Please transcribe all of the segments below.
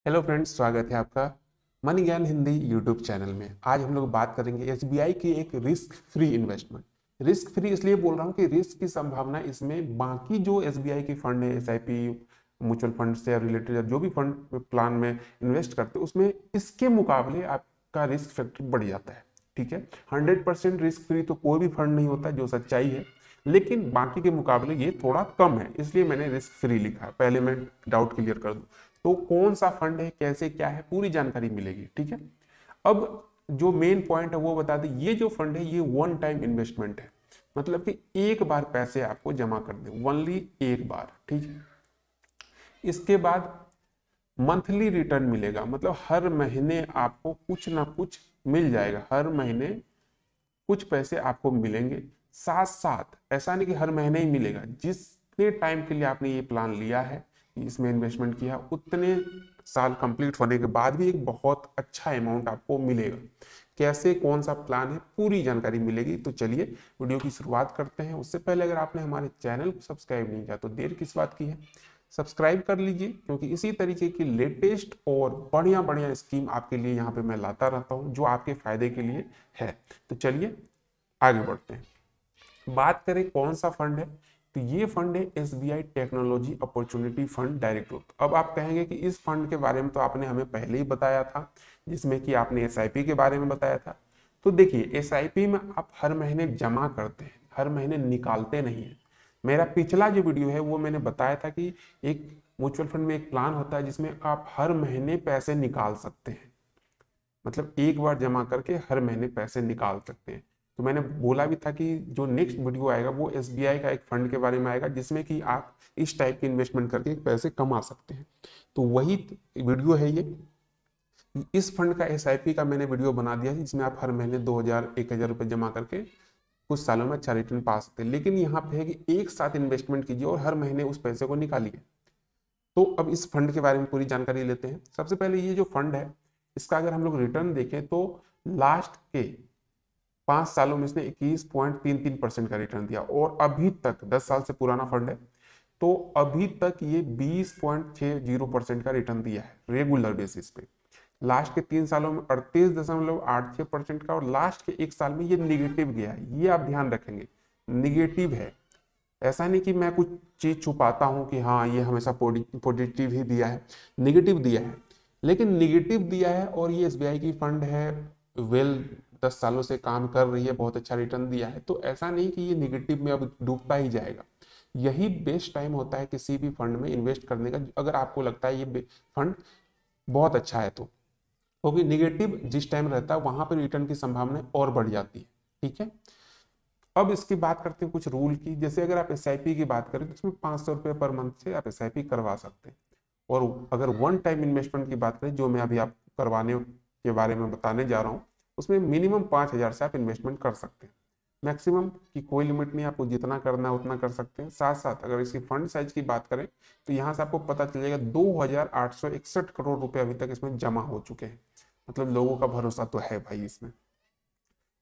Hello friends, स्वागत है आपका मनी ज्ञान हिंदी यूट्यूब चैनल में। आज हम लोग बात करेंगे एसबीआई की एक risk free investment. Risk free इसलिए बोल रहा हूँ कि रिस्क की संभावना इसमें बाकी जो एसबीआई की फंड है, एसआईपी, म्यूचुअल फंड से रिलेटेड जो भी फंड प्लान में इन्वेस्ट करते हैं उसमें इसके मुकाबले आपका रिस्क फैक्टर बढ़ जाता है। ठीक है, 100% रिस्क फ्री तो कोई भी फंड नहीं होता, जो सच्चाई है, लेकिन बाकी के मुकाबले ये थोड़ा कम है, इसलिए मैंने रिस्क फ्री लिखा है। पहले मैं डाउट क्लियर कर दूं, तो कौन सा फंड है, कैसे क्या है, पूरी जानकारी मिलेगी। ठीक है, अब जो मेन पॉइंट है वो बता दें। ये जो फंड है ये वन टाइम इन्वेस्टमेंट है, मतलब कि एक बार पैसे आपको जमा कर दे, ओनली एक बार। ठीक है, इसके बाद मंथली रिटर्न मिलेगा, मतलब हर महीने आपको कुछ ना कुछ मिल जाएगा, हर महीने कुछ पैसे आपको मिलेंगे। साथ साथ ऐसा नहीं कि हर महीने ही मिलेगा, जितने टाइम के लिए आपने ये प्लान लिया है, इसमें इन्वेस्टमेंट किया, उतने साल कंप्लीट होने के बाद भी एक बहुत अच्छा अमाउंट आपको मिलेगा। कैसे, कौन सा प्लान है, पूरी जानकारी मिलेगी। तो चलिए वीडियो की शुरुआत करते हैं। उससे पहले अगर आपने हमारे चैनल को सब्सक्राइब नहीं किया तो देर किस बात की है, सब्सक्राइब कर लीजिए, क्योंकि इसी तरीके की लेटेस्ट और बढ़िया बढ़िया स्कीम आपके लिए यहाँ पे मैं लाता रहता हूँ, जो आपके फायदे के लिए है। तो चलिए आगे बढ़ते हैं। बात करें कौन सा फंड है, तो ये फंड है SBI technology opportunity fund direct growth. अब आप कहेंगे कि इस फंड के बारे में तो आपने हमें पहले ही बताया था, जिसमें कि आपने एसआईपी के बारे में बताया था। तो देखिए, एसआईपी में आप हर महीने जमा करते हैं, हर महीने निकालते नहीं है। मेरा पिछला जो वीडियो है वो मैंने बताया था कि एक म्यूचुअल फंड में एक प्लान होता है जिसमें आप हर महीने पैसे निकाल सकते हैं, मतलब एक बार जमा करके हर महीने पैसे निकाल सकते हैं। तो मैंने बोला भी था कि जो नेक्स्ट वीडियो आएगा वो एसबीआई का एक फंड के बारे में आएगा, जिसमें कि आप इस टाइप की इन्वेस्टमेंट करके पैसे कमा सकते हैं। तो वही वीडियो है ये। इस फंड का एसआईपी का मैंने वीडियो बना दिया है, जिसमें आप हर महीने 2000-1000 रुपये जमा करके कुछ सालों में अच्छा रिटर्न पा सकते हैं। लेकिन यहाँ पे है कि एक साथ इन्वेस्टमेंट कीजिए और हर महीने उस पैसे को निकालिए। तो अब इस फंड के बारे में पूरी जानकारी लेते हैं। सबसे पहले ये जो फंड है, इसका अगर हम लोग रिटर्न देखें तो लास्ट के 5 सालों में इसने 21.33% का रिटर्न दिया, और अभी तक 10 साल से पुराना फंड है, तो अभी तक ये 20.60% का रिटर्न दिया है रेगुलर बेसिस पे। लास्ट के 3 सालों में 38.86% का, और लास्ट के 1 साल में ये निगेटिव गया है। ये आप ध्यान रखेंगे, निगेटिव है। ऐसा नहीं कि मैं कुछ चीज छुपाता हूं कि हाँ ये हमेशा पॉजिटिव ही दिया है, निगेटिव दिया है। लेकिन निगेटिव दिया है और ये एसबीआई की फंड है, वेल 10 सालों से काम कर रही है, बहुत अच्छा रिटर्न दिया है, तो ऐसा नहीं कि ये निगेटिव में अब डूबता ही जाएगा। यही बेस्ट टाइम होता है किसी भी फंड में इन्वेस्ट करने का, अगर आपको लगता है ये फंड बहुत अच्छा है तो। क्योंकि निगेटिव जिस टाइम रहता है वहां पर रिटर्न की संभावना और बढ़ जाती है। ठीक है, अब इसकी बात करते हैं कुछ रूल की। जैसे अगर आप एसआईपी की बात करें तो इसमें 500 रुपये पर मंथ से आप एसआईपी करवा सकते हैं। और अगर वन टाइम इन्वेस्टमेंट की बात करें, जो मैं अभी आप करवाने के बारे में बताने जा रहा हूँ, उसमें मिनिमम 5000 से आप इन्वेस्टमेंट कर सकते हैं। मैक्सिमम की कोई लिमिट नहीं, आपको जितना करना है उतना कर सकते हैं। साथ साथ अगर इसकी फंड साइज की बात करें तो यहाँ से आपको पता चलेगा 2861 करोड़ रुपए अभी तक इसमें जमा हो चुके हैं। मतलब लोगों का भरोसा तो है भाई इसमें।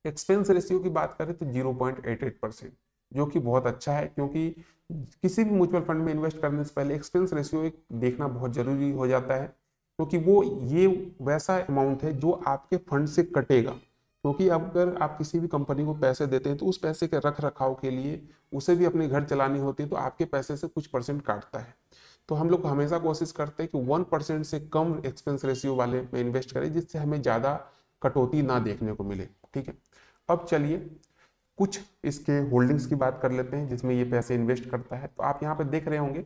एक्सपेंस रेशियो की बात करें तो 0.88%, जो कि बहुत अच्छा है, क्योंकि किसी भी म्यूचुअल फंड में इन्वेस्ट करने से पहले एक्सपेंस रेशियो एक देखना बहुत जरूरी हो जाता है, क्योंकि वो ये वैसा अमाउंट है जो आपके फंड से कटेगा। क्योंकि अगर आप किसी भी कंपनी को पैसे देते हैं तो उस पैसे के रख रखाव के लिए उसे भी अपने घर चलानी होती है, तो आपके पैसे से कुछ परसेंट काटता है। तो हम लोग हमेशा कोशिश करते हैं कि 1% से कम एक्सपेंस रेशियो वाले में इन्वेस्ट करें, जिससे हमें ज़्यादा कटौती ना देखने को मिले। ठीक है, अब चलिए कुछ इसके होल्डिंग्स की बात कर लेते हैं जिसमें ये पैसे इन्वेस्ट करता है। तो आप यहाँ पे देख रहे होंगे,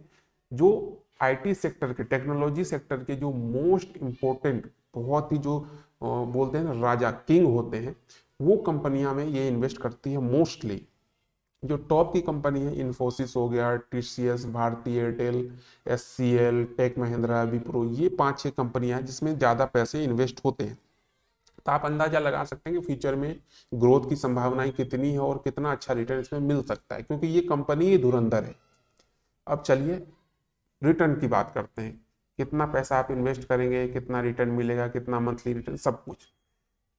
जो आईटी सेक्टर के, टेक्नोलॉजी सेक्टर के जो मोस्ट इंपॉर्टेंट, बहुत ही जो बोलते हैं ना राजा, किंग होते हैं, वो कंपनियां में ये इन्वेस्ट करती है मोस्टली। जो टॉप की कंपनी है, इन्फोसिस हो गया, TCS, Bharti Airtel, HCL, Tech Mahindra, Wipro, ये 5-6 कंपनियां हैं जिसमें ज़्यादा पैसे इन्वेस्ट होते हैं। तो आप अंदाजा लगा सकते हैं कि फ्यूचर में ग्रोथ की संभावनाएं कितनी है और कितना अच्छा रिटर्न इसमें मिल सकता है, क्योंकि ये कंपनी ही धुरंधर है। अब चलिए रिटर्न की बात करते हैं। कितना पैसा आप इन्वेस्ट करेंगे, कितना रिटर्न मिलेगा, कितना मंथली रिटर्न, सब कुछ।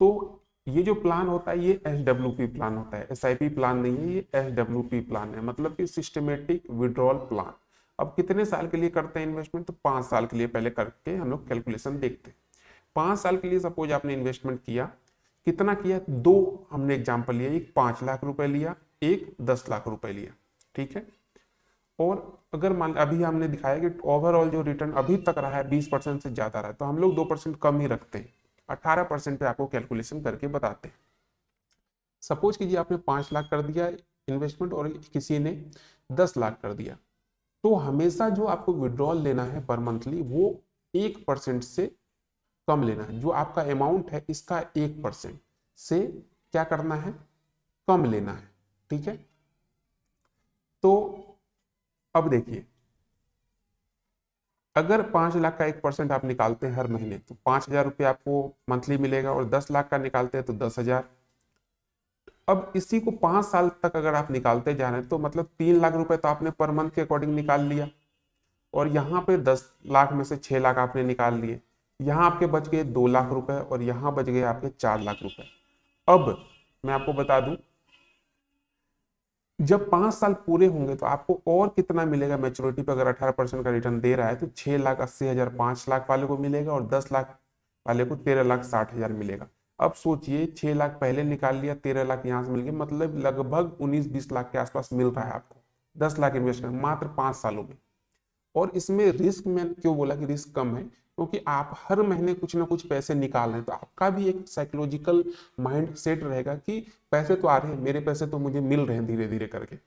तो ये जो प्लान होता है ये एसडब्ल्यूपी प्लान होता है, एसआईपी प्लान नहीं है, ये एसडब्ल्यूपी प्लान है, मतलब कि सिस्टमेटिक विड्रॉल प्लान। अब कितने साल के लिए करते हैं इन्वेस्टमेंट, तो 5 साल के लिए पहले करके हम लोग कैलकुलेशन देखते हैं। 5 साल के लिए सपोज आपने इन्वेस्टमेंट किया, कितना किया, दो हमने एग्जाम्पल लिया, एक 5 लाख रुपए लिया, एक 10 लाख रुपए लिया, ठीक है। और अगर मान अभी हमने दिखाया कि ओवरऑल जो रिटर्न अभी तक रहा है 20% से ज्यादा रहा है, तो हम लोग 2% कम ही रखते हैं, 18% पे आपको कैलकुलेशन करके बताते हैं। सपोज कीजिए आपने 5 लाख कर दिया इन्वेस्टमेंट और किसी ने 10 लाख कर दिया, तो हमेशा जो आपको विड्रॉल लेना है पर मंथली वो 1% से कम लेना है। जो आपका अमाउंट है इसका 1% से क्या करना है, कम लेना है, ठीक है। तो अब देखिए, अगर 5 लाख का 1% आप निकालते हैं हर महीने तो 5,000 रुपये आपको मंथली मिलेगा, और 10 लाख का निकालते हैं तो 10,000। अब इसी को 5 साल तक अगर आप निकालते जा रहे हैं तो मतलब 3 लाख रुपए तो आपने पर मंथ के अकॉर्डिंग निकाल लिया, और यहाँ पे 10 लाख में से 6 लाख आपने निकाल लिए, यहाँ आपके बच गए 2 लाख रुपए, और यहाँ बच गए आपके 4 लाख रुपए। अब मैं आपको बता दूं, जब 5 साल पूरे होंगे तो आपको और कितना मिलेगा मैच्योरिटी पे, अगर 18% का रिटर्न दे रहा है तो 6,80,000 5 लाख वाले को मिलेगा, और 10 लाख वाले को 13,60,000 मिलेगा। अब सोचिए 6 लाख पहले निकाल लिया, 13 लाख यहाँ से मिल गए, मतलब लगभग 19-20 लाख के आसपास मिल रहा है आपको 10 लाख इन्वेस्टमेंट मात्र 5 सालों में। और इसमें रिस्क, में क्यों बोला कि रिस्क कम है, क्योंकि आप हर महीने कुछ ना कुछ पैसे निकाल रहे हैं, तो आपका भी एक साइकोलॉजिकल माइंड सेट रहेगा कि पैसे तो आ रहे हैं, मेरे पैसे तो मुझे मिल रहे हैं धीरे धीरे करके।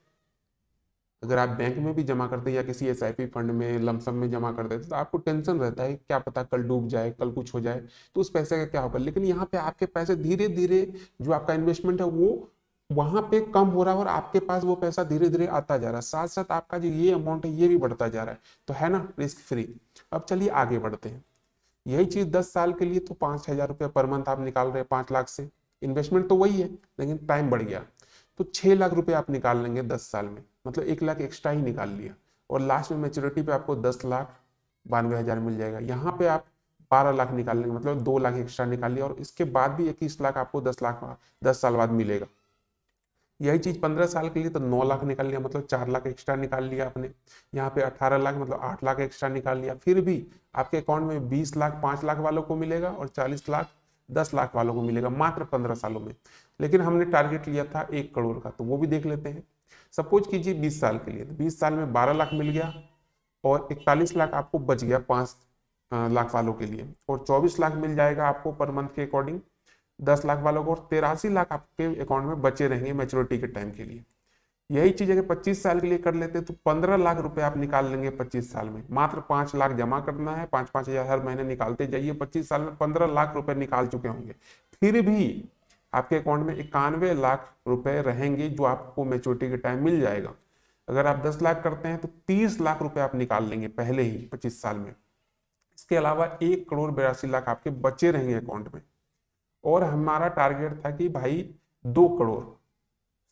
अगर आप बैंक में भी जमा करते हैं या किसी एसआईपी फंड में लमसम में जमा कर देते तो आपको टेंशन रहता है क्या पता कल डूब जाए, कल कुछ हो जाए, तो उस पैसे का क्या होगा। लेकिन यहाँ पे आपके पैसे धीरे धीरे, जो आपका इन्वेस्टमेंट है वो वहां पे कम हो रहा है, और आपके पास वो पैसा धीरे धीरे आता जा रहा है, साथ साथ आपका जो ये अमाउंट है ये भी बढ़ता जा रहा है, तो है ना रिस्क फ्री। अब चलिए आगे बढ़ते हैं। यही चीज 10 साल के लिए तो 5,000 रुपये पर मंथ आप निकाल रहे हैं 5 लाख से, इन्वेस्टमेंट तो वही है लेकिन टाइम बढ़ गया, तो 6 लाख रुपए आप निकाल लेंगे 10 साल में, मतलब 1 लाख एक्स्ट्रा ही निकाल लिया, और लास्ट में मैच्योरिटी पे आपको 10,92,000 मिल जाएगा। यहाँ पे आप 12 लाख निकाल लेंगे, मतलब 2 लाख एक्स्ट्रा निकाल लिया, और इसके बाद भी 21 लाख आपको 10 साल बाद मिलेगा। यही चीज 15 साल के लिए तो 9 लाख निकाल लिया, मतलब 4 लाख एक्स्ट्रा निकाल लिया आपने। यहाँ पे 18 लाख मतलब 8 लाख एक्स्ट्रा निकाल लिया, फिर भी आपके अकाउंट में 20 लाख 5 लाख वालों को मिलेगा, और 40 लाख 10 लाख वालों को मिलेगा मात्र 15 सालों में। लेकिन हमने टारगेट लिया था 1 करोड़ का, तो वो भी देख लेते हैं। सपोज कीजिए 20 साल के लिए, तो 20 साल में 12 लाख मिल गया, और 41 लाख आपको बच गया 5 लाख वालों के लिए, और 24 लाख मिल जाएगा आपको पर मंथ के अकॉर्डिंग 10 लाख वालों को, और 83 लाख आपके अकाउंट में बचे रहेंगे मैच्योरिटी के टाइम के लिए। यही चीज अगर 25 साल के लिए कर लेते तो 15 लाख रुपए आप निकाल लेंगे 25 साल में, मात्र 5 लाख जमा करना है, 5-5 हजार हर महीने निकालते जाइए, 25 साल में 15 लाख रुपए निकाल चुके होंगे। फिर भी आपके अकाउंट में 91 लाख रुपए रहेंगे जो आपको मैच्योरिटी के टाइम मिल जाएगा। अगर आप 10 लाख करते हैं तो 30 लाख रुपए आप निकाल लेंगे पहले ही 25 साल में। इसके अलावा 1,82,00,000 आपके बचे रहेंगे अकाउंट में, और हमारा टारगेट था कि भाई 2 करोड़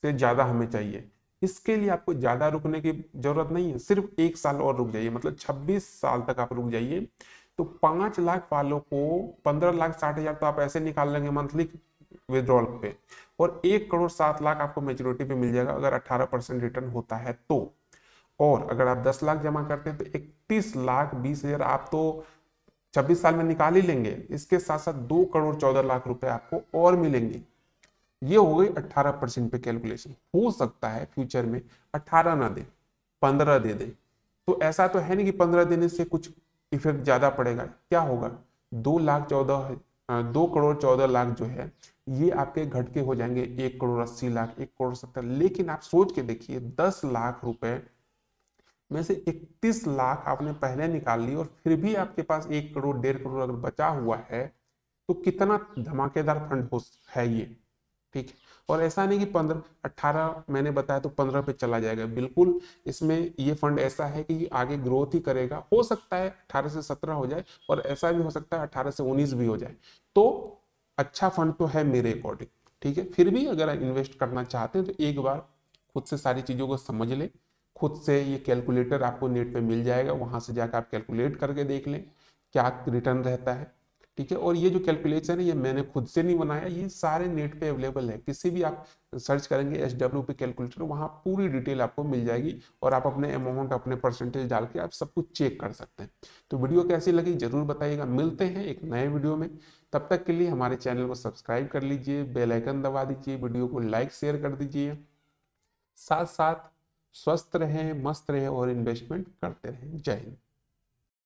से ज्यादा हमें चाहिए। इसके लिए आपको ज्यादा रुकने की जरूरत नहीं है, सिर्फ 1 साल और रुक जाइए, मतलब 26 साल तक आप रुक जाइए, तो 5 लाख वालों को 15,60,000 तो आप ऐसे निकाल लेंगे मंथली विड्रॉल पे, और 1,07,00,000 आपको मैच्योरिटी पे मिल जाएगा अगर 18% रिटर्न होता है तो। और अगर आप 10 लाख जमा करते हैं तो 31,20,000 आप तो 26 साल में निकाल ही लेंगे, इसके साथ साथ 2,14,00,000 रुपए आपको और मिलेंगे। ये हो गई 18% पे कैलकुलेशन। हो सकता है फ्यूचर में 18 ना दे, 15 दे दे, तो ऐसा तो है नहीं कि 15 देने से कुछ इफेक्ट ज्यादा पड़ेगा। क्या होगा, 2,14,00,000 जो है ये आपके घट के हो जाएंगे 1,80,00,000, 1,70,00,000। लेकिन आप सोच के देखिए 10 लाख रुपए में से 31 लाख आपने पहले निकाल ली, और फिर भी आपके पास 1 करोड़ 1.5 करोड़ अगर बचा हुआ है, तो कितना धमाकेदार फंड है ये, ठीक है। और ऐसा नहीं कि 18 मैंने बताया तो 15 पे चला जाएगा, बिल्कुल इसमें ये फंड ऐसा है कि आगे ग्रोथ ही करेगा। हो सकता है 18 से 17 हो जाए, और ऐसा भी हो सकता है 18 से 19 भी हो जाए, तो अच्छा फंड तो है मेरे अकॉर्डिंग, ठीक है। फिर भी अगर इन्वेस्ट करना चाहते हैं तो एक बार खुद से सारी चीजों को समझ ले, खुद से ये कैलकुलेटर आपको नेट पे मिल जाएगा, वहां से जाकर आप कैलकुलेट करके देख लें क्या रिटर्न रहता है, ठीक है। और ये जो कैलकुलेशन है ये मैंने खुद से नहीं बनाया, ये सारे नेट पे अवेलेबल है, किसी भी आप सर्च करेंगे SWP कैलकुलेटर, वहाँ पूरी डिटेल आपको मिल जाएगी और आप अपने अमाउंट अपने परसेंटेज डाल के आप सब कुछ चेक कर सकते हैं। तो वीडियो कैसी लगी जरूर बताइएगा। मिलते हैं एक नए वीडियो में, तब तक के लिए हमारे चैनल को सब्सक्राइब कर लीजिए, बेल आइकन दबा दीजिए, वीडियो को लाइक शेयर कर दीजिए, साथ साथ स्वस्थ रहें, मस्त रहें और इन्वेस्टमेंट करते रहें। जय हिंद।